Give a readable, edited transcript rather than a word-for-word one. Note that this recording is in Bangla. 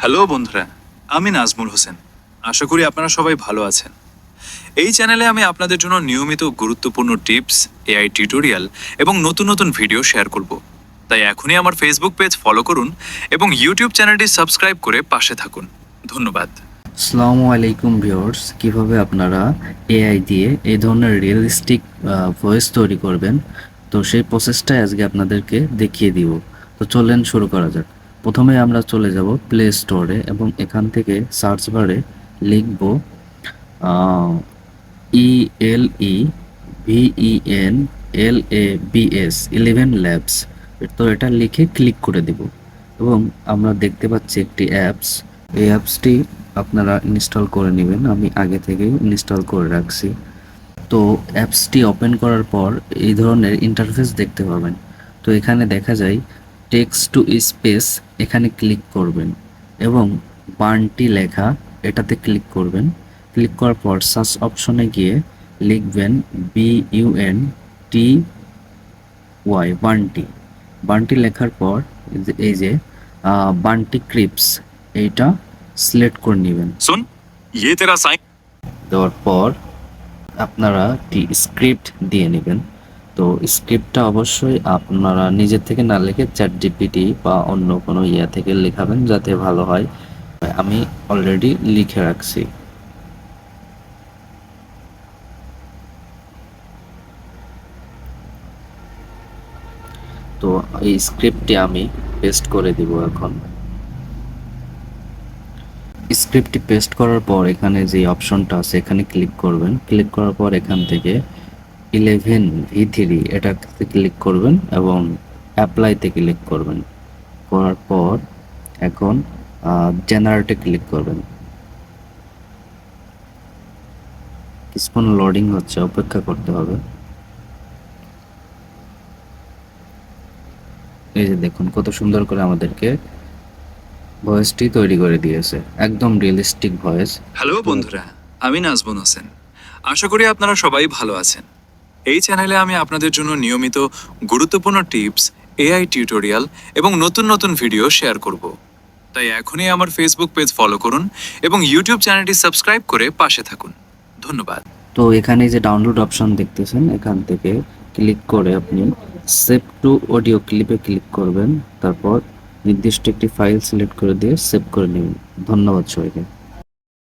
হ্যালো বন্ধুরা, আমি নাজমুল হোসেন। আশা করি আপনারা সবাই ভালো আছেন। এই চ্যানেলে আমি আপনাদের জন্য নিয়মিত গুরুত্বপূর্ণ টিপস, এআই টিউটোরিয়াল এবং নতুন নতুন ভিডিও শেয়ার করব। তাই এখনই আমার ফেসবুক পেজ ফলো করুন এবং ইউটিউব চ্যানেলটি সাবস্ক্রাইব করে পাশে থাকুন। ধন্যবাদ। আসসালামু আলাইকুম ভিউয়ার্স, কিভাবে আপনারা এআই দিয়ে এই ধরনের রিয়েলিস্টিক ভয়েস তৈরি করবেন, তো সেই প্রসেসটাই আজকে আপনাদেরকে দেখিয়ে দিব। তো চলেন শুরু করা যাক। প্রথমে আমরা চলে যাব প্লে স্টোরে এবং এখান থেকে সার্চ বারে লিখব ELEVENLABS 11 ল্যাবস। তো এটা লিখে ক্লিক করে দেব এবং আমরা দেখতে পাচ্ছি একটি অ্যাপস। এই অ্যাপসটি আপনারা ইনস্টল করে নেবেন, আমি আগে থেকেই ইনস্টল করে রাখছি। তো অ্যাপসটি ওপেন করার পর এই ধরনের ইন্টারফেস দেখতে পাবেন। তো এখানে দেখা যায় টেক্সট টু স্পেস, এখানে ক্লিক করবেন এবং বান্টি লেখা এটাতে ক্লিক করবেন। ক্লিক করার পর সার্চ অপশনে গিয়ে লিখবেন BUNTY বান্টি। বান্টি লেখার পর এই যে বান্টি ক্রিপস এইটা সিলেক্ট করে নেবেন। सुन, ये तेरा साइन। দেওয়ার পর আপনারা একটি স্ক্রিপ্ট দিয়ে নেবেন। তো স্ক্রিপ্টটা অবশ্যই আপনারা নিজের থেকে না লিখে চ্যাট জিপিটি বা অন্য কোনো ইয়া থেকে লেখাবেন, যাতে ভালো হয়। আমি অলরেডি লিখে রাখছি। তো এই স্ক্রিপ্টটি আমি পেস্ট করে দিব। এখন স্ক্রিপ্টটি পেস্ট করার পর এখানে যে অপশনটা আছে এখানে ক্লিক করবেন। ক্লিক করার পর এখান থেকে 11V3 এটাতে ক্লিক করবেন এবং অ্যাপ্লাইতে ক্লিক করবেন। করার পর এখন জেনারেটে ক্লিক করবেন। কিছুক্ষণ লোডিং হচ্ছে, অপেক্ষা করতে হবে। এই যে দেখুন কত সুন্দর করে আমাদেরকে ভয়েসটি তৈরি করে দিয়েছে, একদম রিয়েলিস্টিক ভয়েস। হ্যালো বন্ধুরা, আমি নাজমুল হোসেন। আশা করি আপনারা সবাই ভালো আছেন। এই চ্যানেলে আমি আপনাদের জন্য নিয়মিত গুরুত্বপূর্ণ টিপস, এআই টিউটোরিয়াল এবং নতুন নতুন ভিডিও শেয়ার করব। তাই এখনই আমার ফেসবুক পেজ ফলো করুন এবং ইউটিউব চ্যানেলটি সাবস্ক্রাইব করে পাশে থাকুন। ধন্যবাদ। তো এখানে যে ডাউনলোড অপশন দেখতেছেন, এখান থেকে ক্লিক করে আপনি সেভ টু অডিও ক্লিপে ক্লিক করবেন। তারপর নির্দিষ্ট একটি ফাইল সিলেক্ট করে দিয়ে সেভ করে নেবেন। ধন্যবাদ সবাইকে।